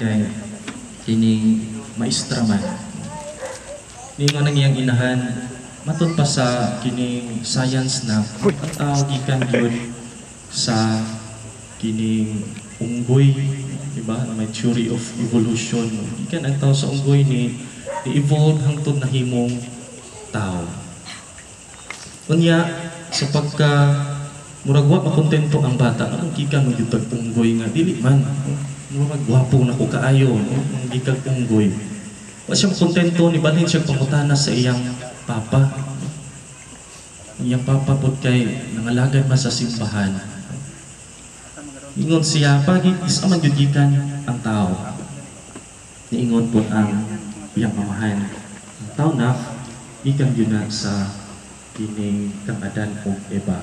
kay kining maestra man ni nga nang iyang inahan matod pa sa kining science na ang tao gikan gyud sa kining unggoy, diba? May theory of evolution. Gikan ang tao sa unggoy ni evolve hangtod nahimong tao. Unya sa pagka murag wa makontento ang bata, anong gikan mo gyud unggoy nga dili man murag gwapo na ko kaayo, ang gikan unggoy. Wa siya kontento ni balhin siya pangutana sa iyang papa. Iyang papa pod kay nangalagad man sa simbahan. Ingon siya pagi is aman gyud gikan ang tao. Niingon pod ang iyang amahan. Ang tao na gikan gyud na sa kining kang Adan ug Eva.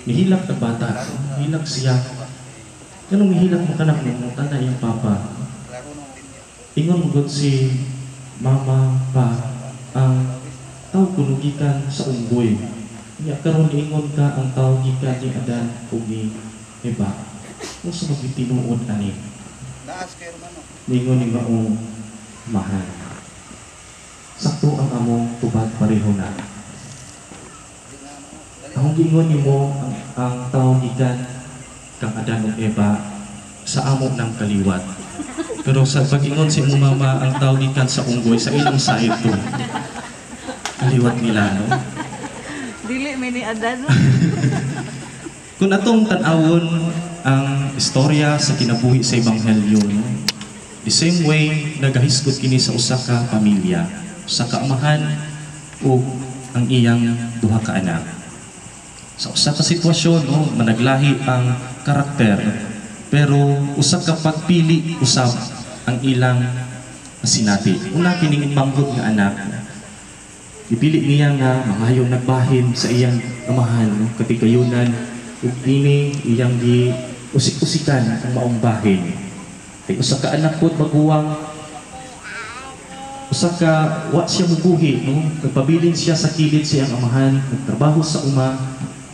Nihilak ang bata, nihilak siya. Ganong nihilak mo kanak mo tanda iyang papa. Ingon mo si mama pa ang tao kuno gikan sa unggoy. Nya karon ingon ka ang tao gikan ni Adan ug ni Eva. Usa magitinuod ani. Ningon ni maong mahal. Sakto ang among tubag pareho na. Ang gingon nimo ang tao gikan kang Adan ug Eva sa amo ng kaliwat. Pero sa pag-ingon si mo mama ang tao gikan sa unggoy sa ilang side to. Kaliwat nila, no? Dili mini Adan. Kung atong tan-awon ang istorya sa kinabuhi sa Ebanghelyo, no? The same way nagahisgot kini sa usa ka pamilya, sa kaamahan o ang iyang duha ka anak. Sa usa ka sitwasyon, no, managlahi ang karakter, pero usa ka pagpili usab ang ilang sinati. Una kining manghod nga anak, ipili niya nga mangayo nagbahin sa iyang amahan, no, katigayunan ug ini iyang gi usik-usikan ang maong bahin. Kay usa ka anak pod baguwang usa ka wa siya mubuhi, no, nagpabilin siya sa kilid sa iyang amahan, nagtrabaho sa uma,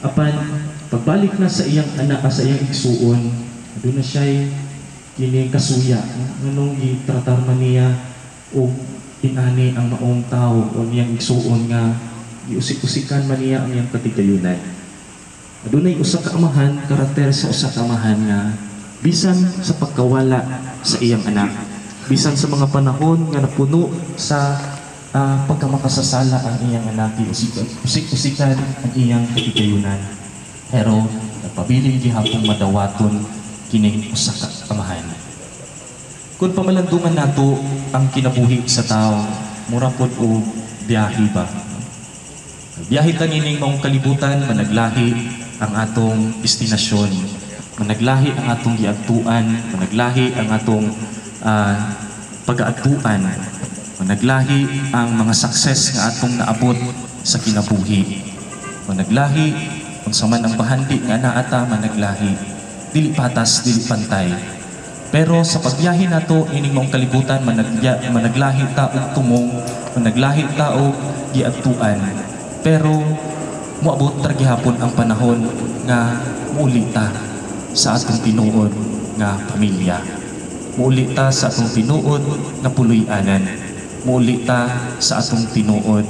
apan pagbalik na sa iyang anak sa iyang igsuon, aduna siya kini kasuya, nganong gitratar man niya o inani ang maong tao o niyang igsuon nga giusik-usikan man niya ang iyang katigayunan. Adunay usa ka amahan, karakter sa usa ka amahan nga bisan sa pagkawala sa iyang anak, bisan sa mga panahon nga napuno sa pagkamakasasala ang iyang anak, usik-usikan ang iyang katigayunan. Pero nagpabiling gihapong madawaton kining usa ka amahan. Kung pamalandungan nato ang kinabuhi sa tao, mura pod og biyahe ba? Biyahe tanineng maong kalibutan, managlahi ang atong destinasyon, managlahi ang atong giadtuan, managlahi ang atong pag-aadtuan, managlahi ang mga success nga atong naabot sa kinabuhi, managlahi unsa man ang bahandi nga naata, managlahi dili patas, dili pantay. Pero sa pagbiyahe nato ining maong kalibutan, managlahi ta og tumong, managlahi ta og giadtuan. Pero moabot ra gihapon ang panahon nga muuli ta sa atong tinuod nga pamilya. Muuli ta sa atong tinuod nga puloy-anan. Muuli ta sa atong tinuod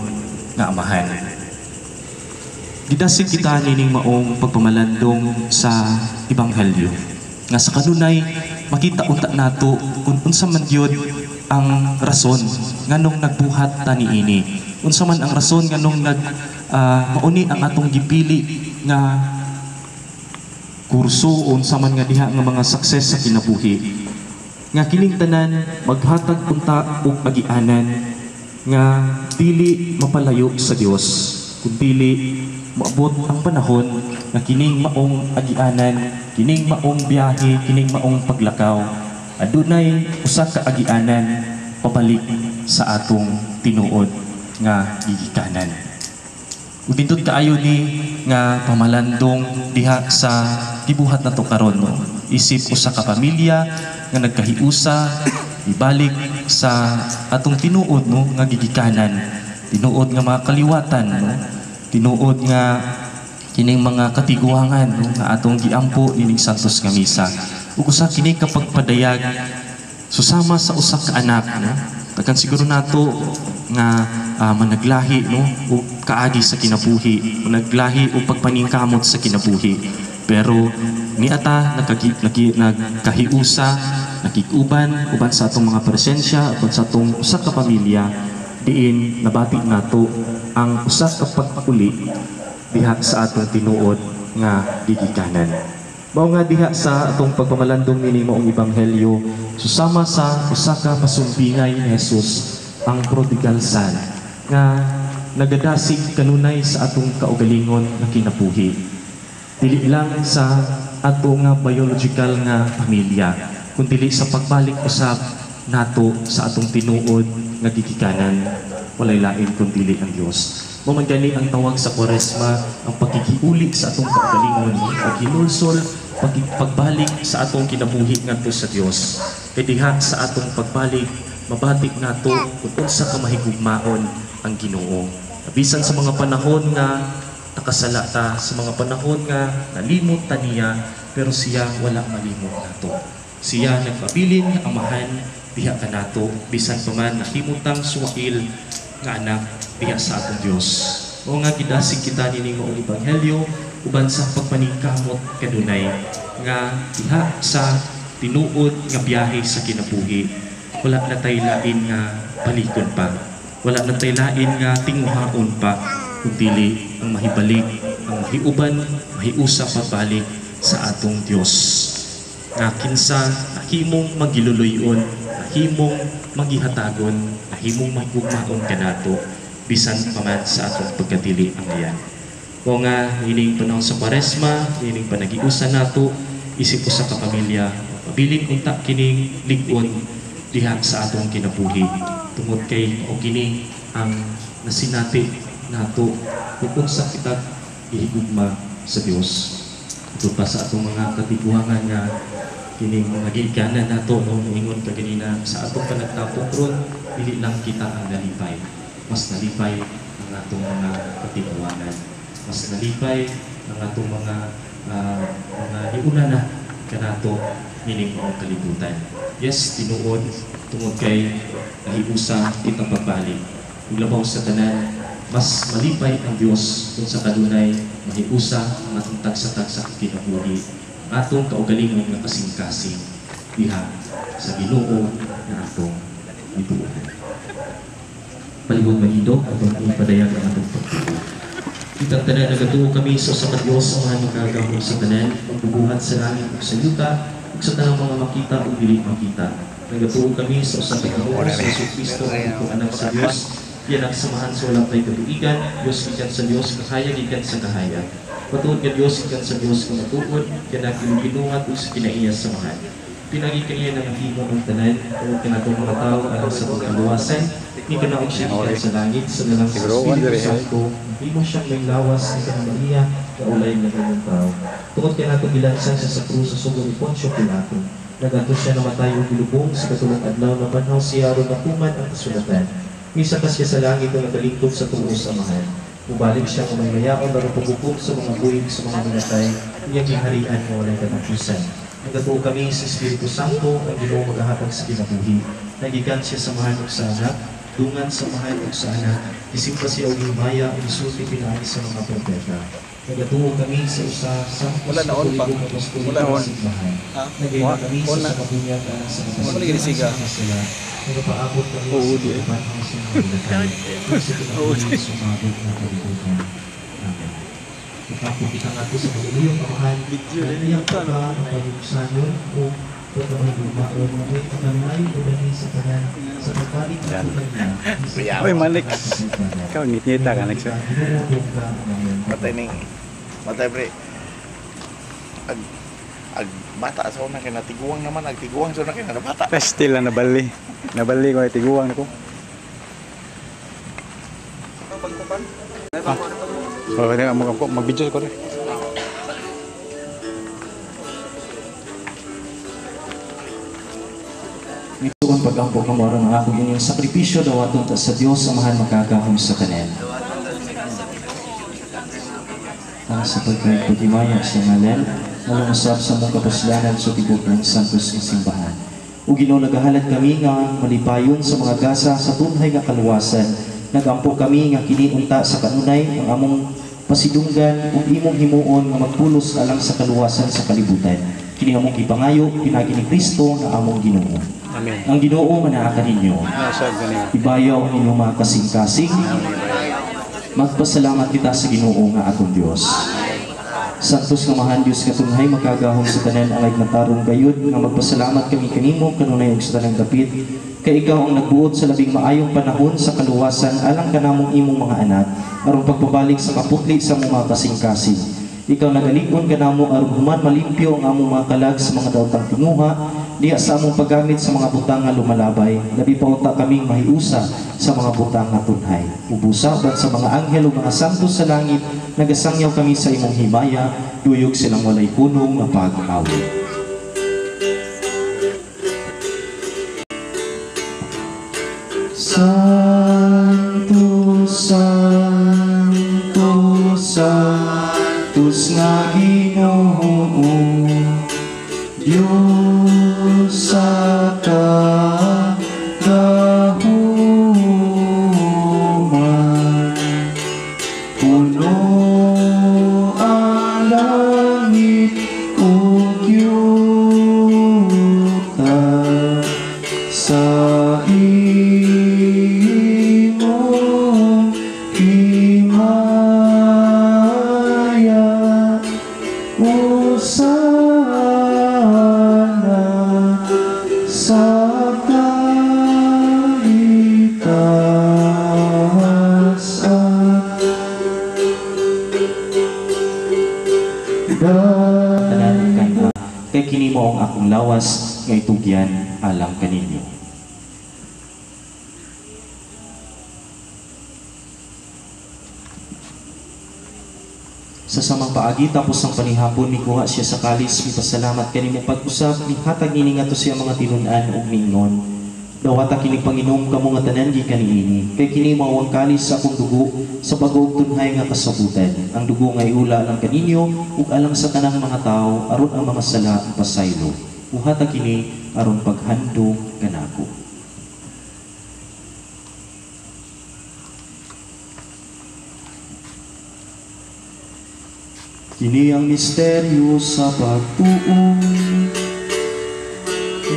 nga amahan. Gidasig kita nining maong pagpamalandong sa Ebanghelyo. Nga sa kanunay makita unta nato kung unsa man gyud ang rason nganong nagbuhat ta niini. Unsa man ang rason nganong mauni ang atong gipili nga kurso, unsa man nga diha nga mga success sa kinabuhi. Nga kining tanan maghatag unta og agianan nga dili mapalayo sa Dios, kun dili maabot ang panahon nga kining maong agianan, kining maong biyahe, kining maong paglakaw, adunay usa ka agianan pabalik sa atong tinuod nga gigikanan. Utindot kaayo ni nga pamalandong diha sa gibuhat nato karon, no? Isip usa ka pamilya nga nagkahiusa ibalik sa atong tinuod, no, nga gigikanan, tinuod nga mga kaliwatan, no? Tinuod nga kining mga katiguangan, no, nga atong giampo ining santos nga misa. ug usa kini kapagpadayag susama sa usa ka anak na tagan siguro nato nga managlahi no o kaagi sa kinabuhi, managlahi o pagpaningkamot sa kinabuhi. Pero niata nagkahiusa, nakikuban uban sa atong mga presensya uban sa atong usa ka pamilya diin nabati nato ang usa ka pagpakuli diha sa atong tinuod nga gigikanan. Mao nga diha sa atong pagpamalandong nini maong ebanghelyo susama sa usa ka pasumbingay ni Jesus ang prodigal son nga nagadasig kanunay sa atong kaugalingon nga kinabuhi. Dili lang sa atong nga biological nga pamilya, kundi sa pagbalik usab nato sa atong tinuod nga gigikanan, walay lain kundi ang Dios. Mao man gani ang tawag sa Kwaresma, ang pagkikiuli sa atong kaugalingon, paghinulsol, pagbalik sa atong kinabuhi ngadto sa Dios. Kay diha sa atong pagbalik mabatik nato kung unsa ka mahigugmaon ang Ginoo. Bisan sa mga panahon nga nakasala ta, sa mga panahon nga nalimot ta niya, pero siya wala malimot nato. Siya nagpabilin amahan diha kanato bisan pa man nahimutang suwail nga anak diha sa atong Dios. O nga gidasig kita nining maong ebanghelyo uban sa pagpaningkamot kadunay nga diha sa tinuod nga biyahe sa kinabuhi. Wala na tay lain nga palikon pa. Wala na tay lain nga tinguhaon pa, kundi ang mahibalik, ang mahiuban, mahiusa pagbalik sa atong Dios. Nga kinsa nahimong magiluluyon, nahimong magihatagon, nahimong mahigugmaon kanato bisan pa man sa atong pagkadili ang iyan. O nga ining panahon sa Kwaresma, ining panagiusa nato, isip ko sa kapamilya, pabilin unta kining ligon diha sa atong kinabuhi. Tungod kay o kini ang nasinati nato kung sa kita ihigugma sa Dios. Ito pa sa atong mga katipuhangan nga kining mga gigikanan nato no ingon ka ganina sa atong panagtapok ron dili lang kita ang nalipay. Mas nalipay ang atong mga katipuhangan. Mas nalipay ang atong mga hiuna na kanato mining mga kalibutan. Yes, tinuod tungod kay nahiusa kita pagbalik. Ug labaw sa tanan, mas malipay ang Dios kung sa kanunay mahiusa ang atong tagsa-tagsa kinabuhi, atong kaugalingon nga kasing-kasing diha sa Ginoo na atong gituohan. Palibog mahidog atong ipadayag ang atong pagtuo. Kitang tanan nagatuo kami sa Diyos ang mga magagahon sa tanan, magbubuhat sa langit ug sa yuta, sa tanang mga makita o dili makita. Nagatuo kami sa usang Ginoo sa Jesucristo ang itong anak sa Dios. Yan ang samahan sa walang tayo katuigan. Diyos ikan sa Diyos, kahayag ikan sa kahayag. Patuod ka Diyos ikan sa Diyos kung matuod, yan ang kinuginungat o sa kinaiya samahan. Pinagi kaniya ng himo ng tanan, o kinatong mga tao alam sa pagkaluwasan, ni kanaog siya ikan sa langit, sa nalang sa Espiritu Santo, hindi mo siyang may lawas ni Kanamania, kaulay ng inyong tao. Tungod kaya natin ilansan siya sa krus sa sugo ni Poncio Pilato. Nagato siya namatay o gilubong sa katulong adlaw na banhaw siya ron napuman ang kasulatan. Misa ka siya sa langit na nagalingkod sa tuos amahan. Mubalik siya kung may mayaon na pagbukom sa mga buhig sa mga minatay, iyang giharian mo walang katapusan. Nagatuo kami sa Espiritu Santo ang Ginoo maghahatag sa kinabuhi. Nagikan siya sa mahan ug sa anak, dungan sa mahan ug sa anak, isimpa siya og himaya ug isulti pinaagi sa mga propeta. Nagatuo kami sa usa sa wala na on pa. Wala on. Nagayma kami sa kabunyatan sa siga. Nagapaabot kami sa pagpapahang sa mga binatay. Sa kinabuhi sumabot na kalibutan. Amen. Ipapot kita nga po sa pag-uliyong amahan. Naniyang ka ba ang pag-usayon o pagkamahigugmaon mo ay pagkamay o dali sa kanan sa pagbalik na niya. Uy, Malik. Ikaw, ngit-ngita ka, Alex. Matay, pre. Ag bata sa una kay natiguang naman, agtiguang sa una kay nabata. Still na nabali. Nabali ko ay tiguang nako. Oh, ini mo mag-video ko rin. Ito ang pag-ampok ng mga mga akong inyong sakripisyo daw atong sa Diyos sa mahal magkagahom sa tanan. Sa pagkain pagimaya siya ngalen, nalumasab sa mong kapuslanan sa tibok ng santos ng simbahan. O Ginoo, nagahalad kami nga malipayon sa mga gasa sa tunhay nga kaluwasan. Nagampo kami nga kiniunta sa kanunay ang among pasidunggan ug imong himuon nga magpulos alang sa kaluwasan sa kalibutan. Kini among gipangayo pinagi ni Kristo nga among Ginoo. Amen. Ang Ginoo manaakan ninyo. Nasab ganito. Ibayaw ang inyong mga kasing-kasing. Magpasalamat kita sa Ginoo nga atong Dios. Santos nga mahan Dios nga tunhay magkagahom sa tanan alay matarong gayud nga magpasalamat kami kanimo kanunay og sa tanang dapit kay ikaw ang nagbuot sa labing maayong panahon sa kaluwasan alang kanamong imong mga anak aron pagpabalik sa kaputli sa mga kasing-kasing. Ikaw nagalikon kanamo aron human malimpyo ang among mga kalag sa mga daotang tinguha diha sa among paggamit sa mga butang nga lumalabay. Labi pa unta kaming mahiusa sa mga butang nga tunhay. Ubusa ban sa mga anghel ug mga santos sa langit nagasangyaw kami sa imong himaya, duyog silang walay punong nga pag-awit. Santos, Santos, Santos nga Ginoo, Diyos sa kagahuman, puno ang langit ug yuta sa imong himaya. Hosana sa kaitaasan. Tanan kana kay kini mo ang akong lawas nga itugyan alang kaninyo. Sa samang paagi tapos ang panihapon mikuha siya sa kalis, mipasalamat kanimo pag-usap, mihatag ini nga to siya mga tinun-an ug ningon. Dawata kini Panginom kamo nga tanan gikan niini. Kay kini mao ang kalis sa akong dugo sa pag-ug tunhay nga kasabutan. Ang dugo nga iula lang kaninyo ug alang sa tanang mga tawo aron ang mga sala pasaylo. Uhatag kini aron paghandog kanako. Kini ang misteryo sa pagtuo,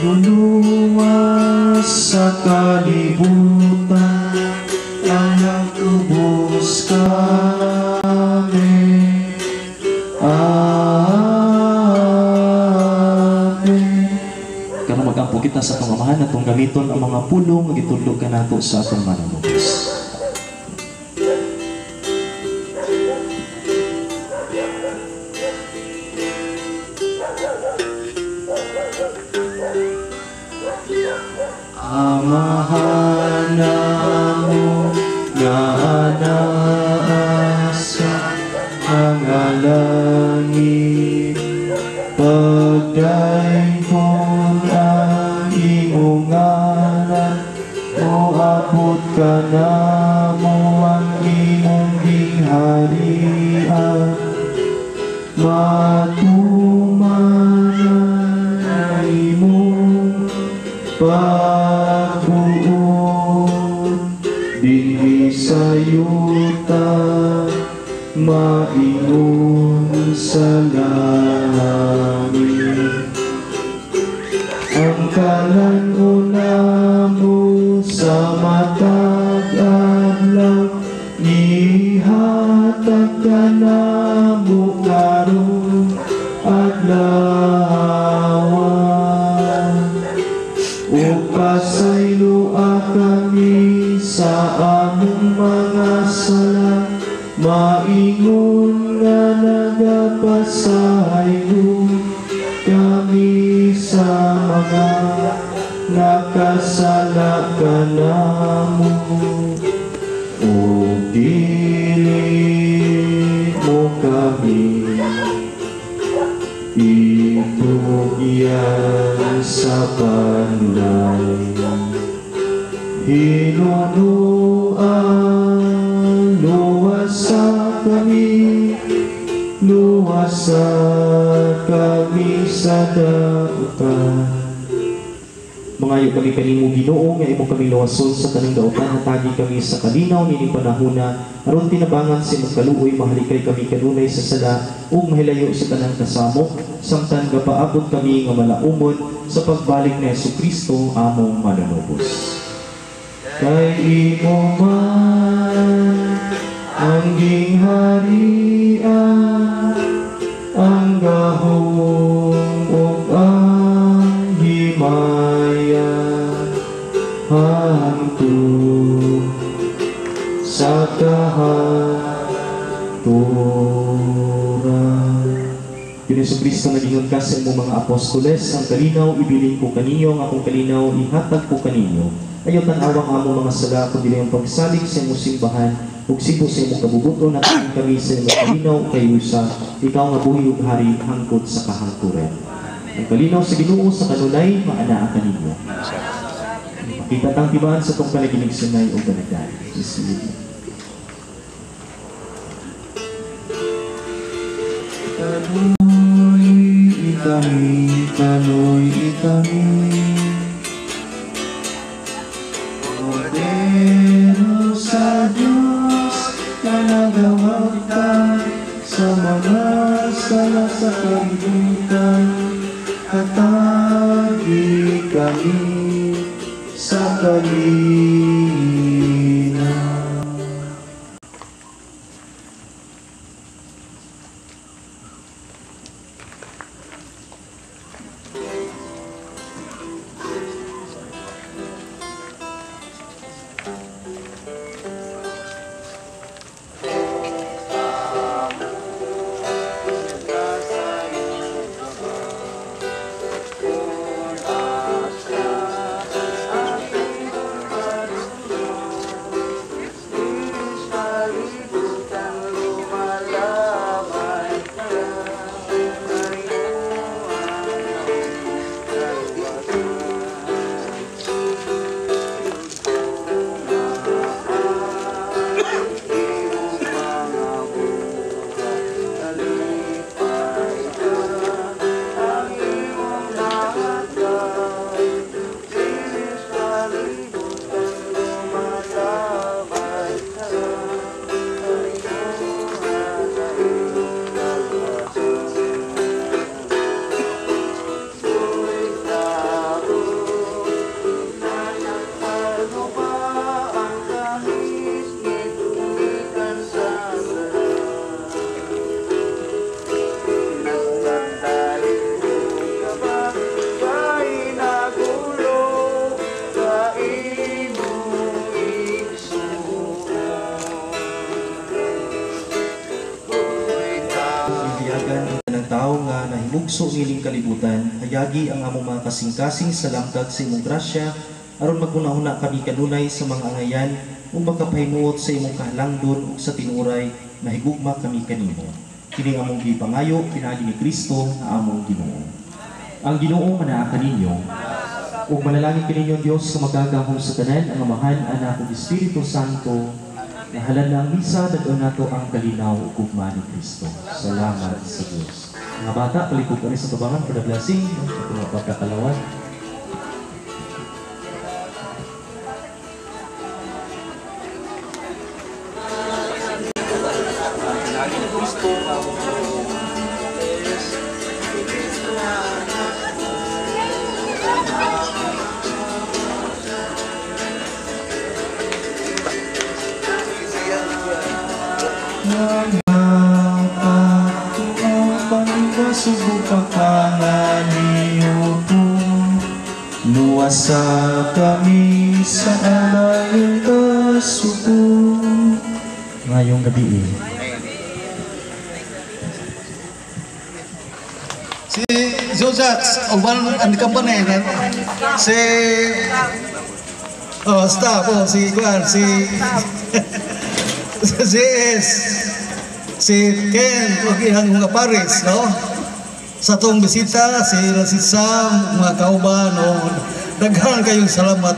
luluwas sa kalibutan, ang nagtubos kami. Amen. Karong magampo kita sa atong amahan atong gamiton ang mga pulong nga gitudlo kanato sa atong manunubos. Amahan namo nga anaasa mga langit, pagdayon ang imong ngalan, o abot ka namo ang imong gingharian, matumanan ang imong pagbuod dinhi sa yuta, maingon sa langit. Ang kalan-una mo sa matag adlaw, ihatag ka namo karon adlawan. Upasaylo kami sa among mga sala, maingon nga nagapasaylo kami sa mga nakasala ka namo. O dili mo kami itugyan sa panulay, hinunuan luwasa kami, luwasa kami sa dautan. Mangayo kami kanimo Ginoo nga imo kami luwason sa tanang dautan, hatagi kami sa kalinaw nining panahona aron tinabangan sa imong kaluoy, mahalikay kami kanunay sa sala ug mahilayo sa tanang kasamok, samtang gapaabot kami nga malaumon sa pagbalik ni Jesucristo among manunubos. Kay imo man ang gingharian, ang gahom ug ang himaya hangtod sa kahaturan. Yun Jesucristo nagingon ka sa imong mga apostoles, ang kalinaw ibilin ko kaninyo, ang akong kalinaw ihatag ko kaninyo. Ayaw tan-awang among mga sala, kundi ang pagsalig sa imong simbahan, ug sibo sa imong kabubuton at kami sa imong kalinaw kayo sa ikaw nga buhi ug hari hangtod sa kahangturan. Ang kalinaw sa Ginoo sa kanunay maanaa kaninyo. Kita tang tibaan sa tong panaginig sunay o banagdan. Kanoy itami, Cordero sa Diyos na nagawagtan sa mga sala sa kalibutan, hatagi kami sa kalinaw. Bugso niling kalibutan, hayagi ang among mga kasing-kasing sa lamkag sa imong grasya, aron magkunahuna kami kanunay sa mga angayan, ug makapahimuot sa imong kahalangdon ug sa tinuray, mahigugma kami kanimo. Kini among gipangayo pinaagi ni Kristo na among Ginoo. Ang Ginoo manaa kaninyo, ug manalangin kaninyo Dios nga magagahom sa tanan, ang Amahan, Anak ug Espiritu Santo. Nahalan na ang misa, dagdaon nato ang kalinaw ug gugma ni Kristo. Salamat sa Dios. Mga bata, palikod kami sa tubangan for the blessing, at mga pagkakalawan. Luwasa kami sa alayong kasuko ngayong gabi. Si Josats, uban ang company si staff si Juan, si si Ken, ang mga pares, no? Sa tong bisita, si Sam, mga kauban, no? Daghan kayong salamat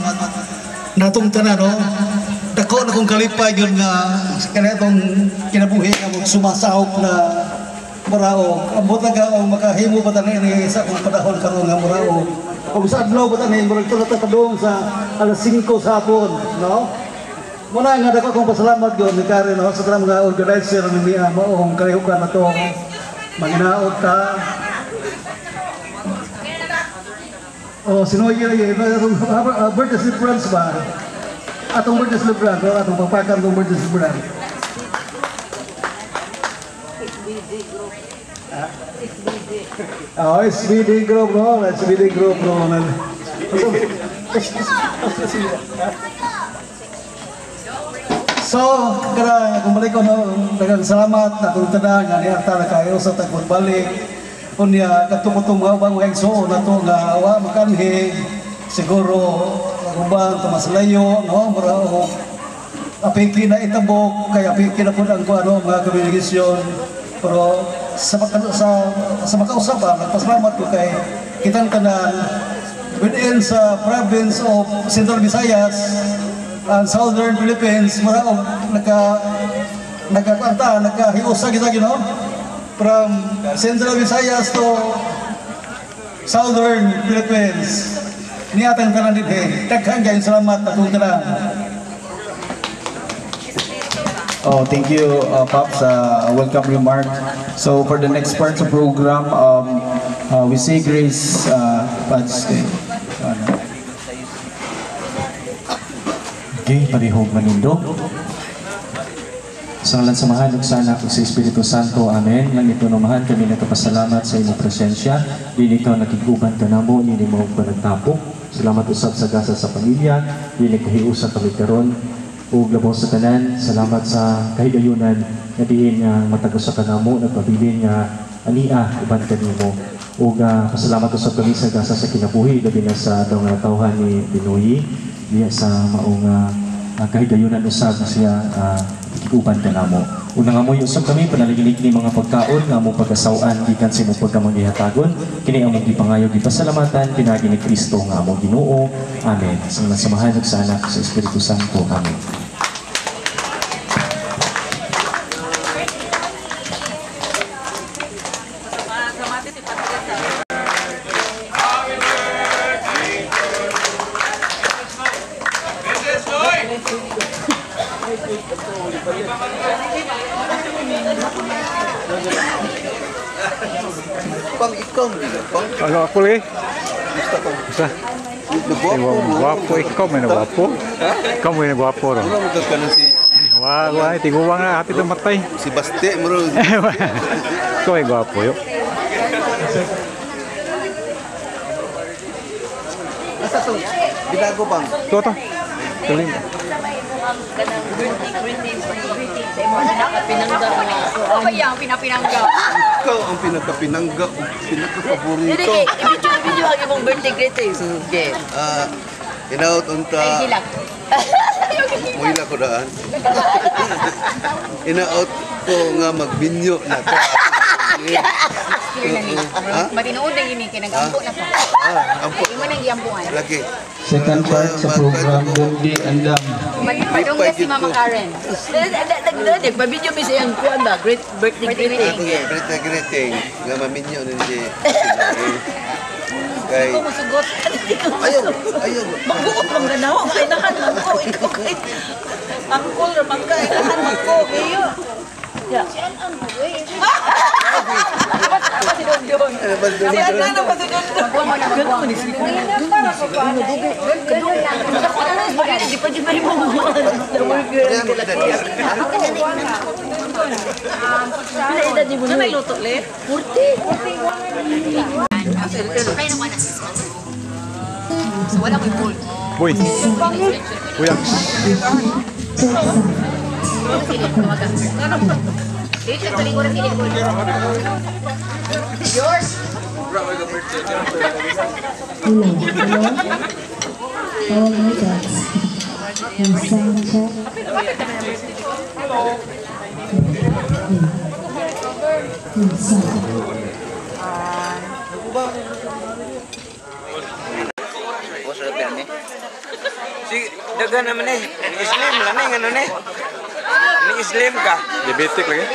natong tanan, no? Dako na kong kalipay yun nga kanatong kinabuhi nga sumasahok na muraog. Ang buta ka o makahimo ba tanin ni sa kung panahon karon nga muraog. Kung sa adlaw ba tanin murag tulad ta kadung sa alas 5 sa hapon, no? Muna nga dako kong pasalamat gyud ni Karen no sa tanang mga organizer ni niya maong kalihukan na to. Manginaot ta. Oh, sinuyo yun. Birthday celebrants ba? Atong birthday celebrant, no? Atong pagpakan ng birthday celebrant. Oh, SBD group, no? SBD group, no? So, kaya bumalik ko, no? Dagang salamat na kung tada nga ni Arta na kayo sa tagbalik. Kunya katungutong mga bang wengso na to nga awa makanhi siguro ruban tumaslayo no murao apiki na itabok kaya apiki na po ang ano mga komunikasyon pero sa makausapan nagpasalamat ko kay kitang tanan within sa province of Central Visayas and Southern Philippines murao nagkahiusa kita no from Central Visayas to Southern Philippines. Niatang tanan din. Daghang kayong salamat atong tanan. Oh, thank you, Pops. Welcome remark. So for the next part of the program, we say grace, Okay, parihog manindo. Sa ngalan samahan ug sana ug sa Espiritu Santo. Amen. Nangitunumahan kami nagpasalamat sa imong presensya. Dili ka nakiguban kanamo ni mo panagtapok. Salamat usab sa gasa sa pamilya. Dili kahiusa kami karon. Ug labaw sa tanan, salamat sa kahigayunan nga diin nga matagos sa kanamo nagpabilin nga ania uban kanimo. Ug pasalamat usab kami sa gasa sa kinabuhi labi na sa daw nga tawhan ni Pinoy diya sa maong kahigayunan usab siya kikuban ka namo. Unang amoy usab kami panaligilig ni mga pagkaon nga among pagasawan gikan sa imong pagkamangihatagon kini among gipangayog gipasalamatan pinagi ni Kristo nga among Ginoo. Amen. Sa samahan ug sa anak sa Espiritu Santo. Amen. Pang ikaw, pang Ano ako lagi? gusto ko. Isa. Guwapo ikaw, may nagwapo. Ikaw may nagwapo ron. Ano mo ka na si Wah, tiguwang na, hati matay. si Baste mo ron. Ikaw ay gwapo yun. Asa to? Binago bang? Ito, ito. Tuloy mo. Pinapinangga. Ikaw ang pinagkapinangga, pinagkapaborito. Video ang imong birthday greetings. Okay. Inaut unta. Muhila ko daan. Inaut ko nga magbinyo na to. Matinood na yun, kinagampo na pa. Ampo. Imo nang iyampuan. Lagi. Second part sa program, Bundi Andam. Madung na si Mama Karen. Nagpa-video mi siyang kuwan ba? Great birthday greeting. Birthday greeting. Nga maminyo nun si kay Ikaw musugot. ayaw, ayaw. Magbuot lang ganaw. Kainahan man ko. Ikaw kay Angkol man ka. Kainahan man ko. Iyo. Ya. Apa si Don Don? Si Ana na pa si Don Don. Ganun man si Don. Di pa di pa mo. Ano may luto le? 40. Kaya naman na so wala ko'y pool. Boy. Uyak. Dito sa lingkuran sila. Yours. Hello. Oh my God. Si dagan naman eh. Ni Islam lang eh, ano eh. Ni Islam ka. Diabetic lagi.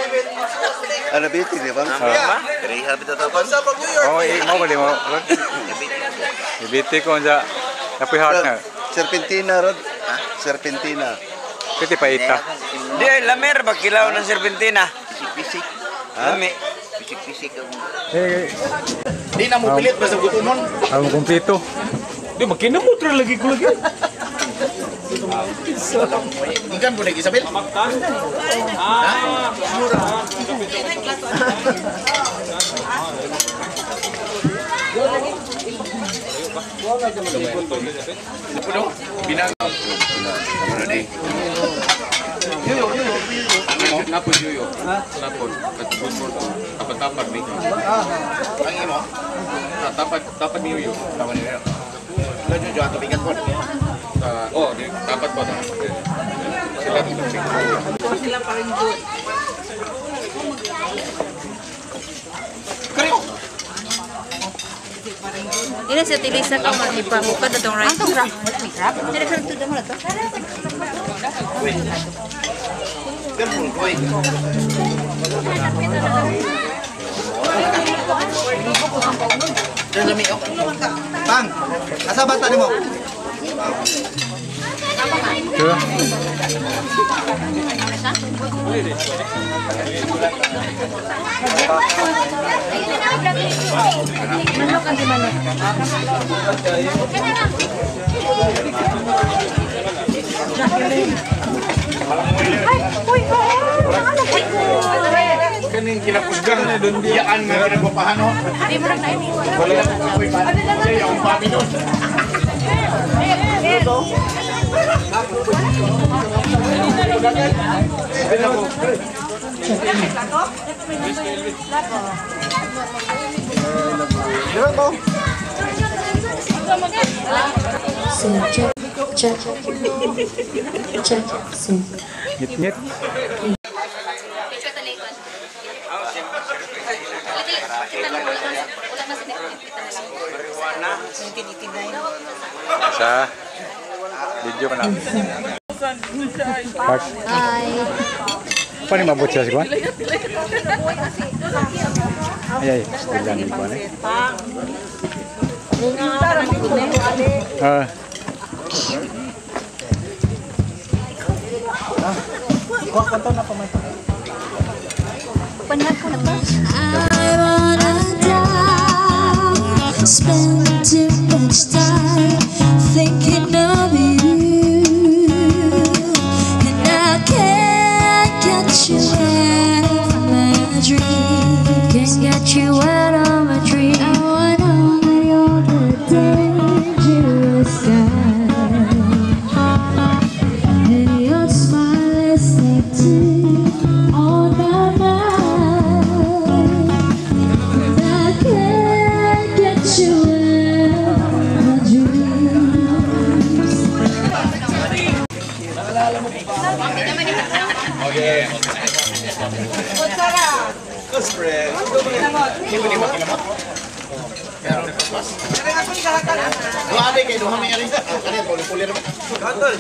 Ano biti di ba? Rehab ito tapos. Oh, mau bali mo. Ibiti ko nja. Tapi hard na. Serpentina rod. Serpentina. Kiti pa ita. Di, lamer ba kilaw ng serpentina? Pisik-pisik. Lami. Pisik-pisik ako. Di na mo pilit basta gutumon. Ang kumpleto. Di makinamot ra lagi ko lagi. Ikan po Isabel. Napon yuyo. Napon. Tapat-tapat ni. Ang imo. Tapat ni yuyo. Tapat ni yuyo. Lajo jo ato bigat po. Oh, dapat po. Sila pa rin doon. Ini sa tilisa ka man ipabuka na tong rice. Ang rap. Hindi ka ito mo na to. Careful, boy. Dami oh. Pang, asa bata nimo? Diba? Manok ang di manok. Kaning kinapusgan na doon diyaan nga kinagpapahan ho. Di mo lang na ini. Wala na po ko'y paano. Kasi yung papi nun. Ngit-ngit. Sa video ka na. Part. Hi. Paano mabot siya si Juan? Ay, bilang ni Juan eh. I wanna die, spend too much time thinking of you, and I can't get you out of my dream. Can't get you out of my dream. I wanna know you're the dangerous guy, and your smile is safety on my mind. I can't get you out of my dreams. Duha kay duha may ari. Kani puli-puli ra. Katol.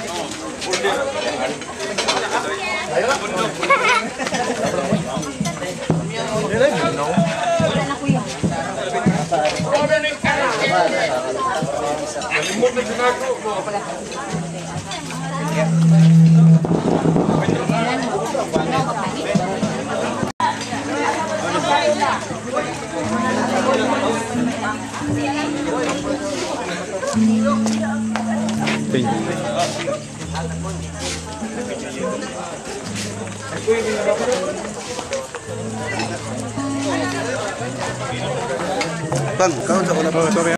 Bang, kau sa una pa. Sorry.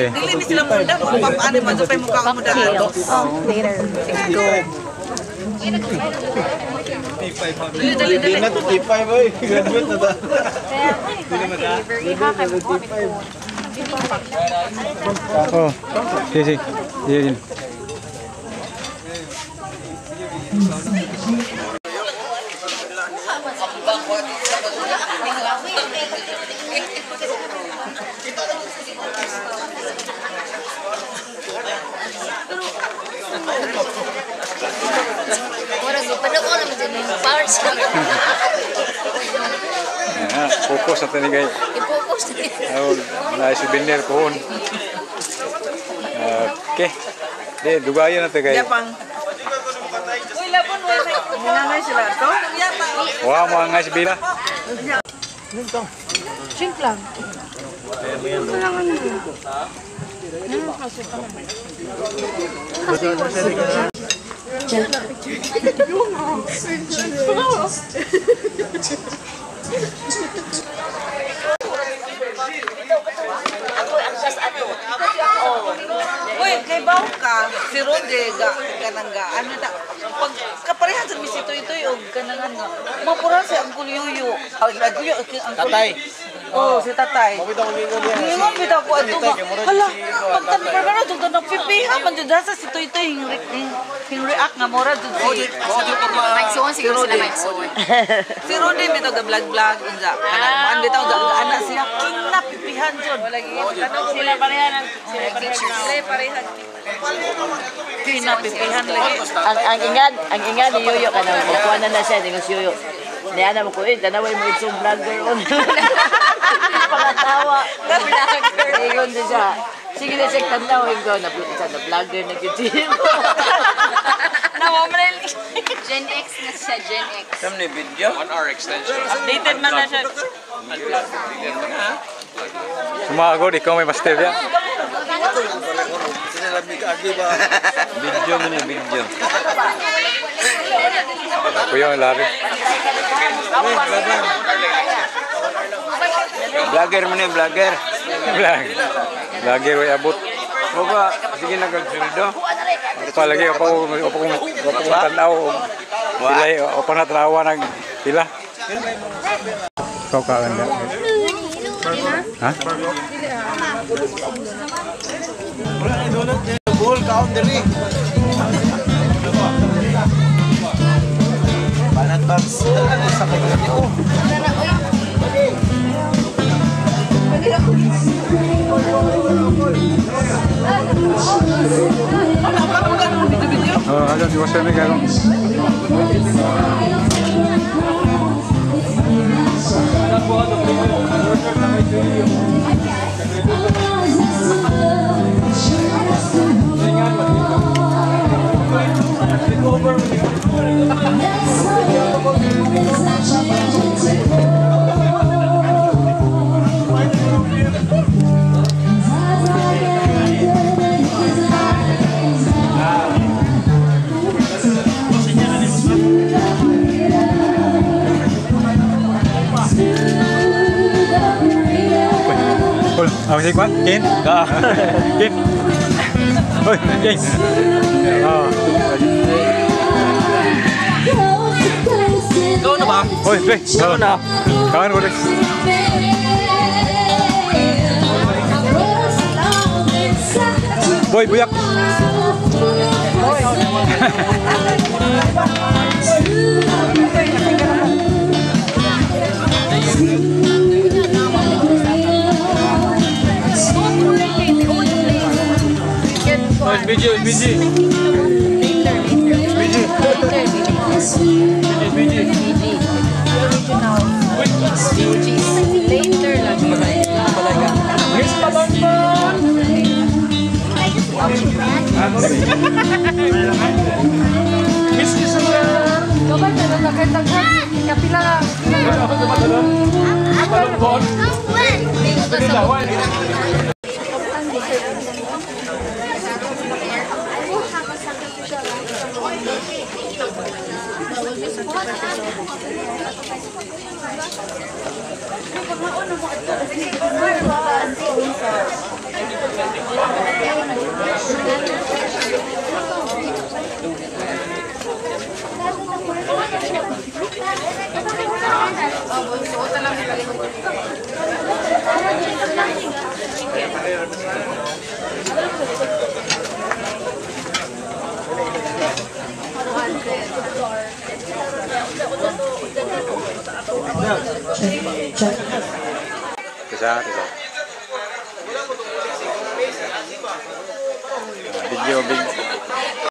Dili mi sila munda mo paano man sa mukha mo dito. Later. Go. Dali. Na to T5 oy. Graduate na ta. Oh. Sige. Sige. Focus na tinigay. I-focus na. Na souvenir ko. Okay. Di, dugayan na tinigay. Japang. Uy, labon, nanay sila to? Wah, mga nga si Bila. Shrimp lang. Uy, kay Bao ka, si Rode, kanangga, ano ta, pag kaparehan sa misito ito yung kanangan nga, mapura si Uncle Yuyo. Tatay. Oh, si tatay. Ingon bitaw ko ato ba. Hala, pagtanong pa ito na pipiha man jud sa sito ito react nga mora jud si. Magsuon siguro sila magsuon. Si Rode bitaw ga vlog unja. Kanang bitaw ga anak siya kinap pipihan jud. Sila parehan sila parehan. Kinap pipihan lagi. Ang ingad ni Yoyo kanang kuha na siya dengan si Yoyo. Niya na mo ko tanaway mo itong vlogger on. Pagatawa. Vlogger. Ingon din siya. Sige na check tanaw ko na vlogger na gyud. Nawamrel. Gen X na siya, Gen X. Sam ni video. 1 hour extension. Updated man na siya. Sumagod, ikaw may master ya. Video mo niya, video. Ako yung lari. Vlogger mo niya, vlogger. Vlogger, way abot. Baba, sige nagagsuldo. Ito lagi, ako kung tanaw. Ako na tanawa ng pila. Ikaw ka lang. Ha? Ball count diri. Banat box sa kanya ko. Oh, ada di wasan ni kalau. Apa sih Pak? Kin? Kin. Oi, Kin. Oh. Go na ba? Oi, Dre. Go na. Kawan boleh. Boy, buyak. Biji. Later lang. Miss Palonpon! Miss Kisura! Kapan na nagkagdag kapila. Palonpon! Bisa. Video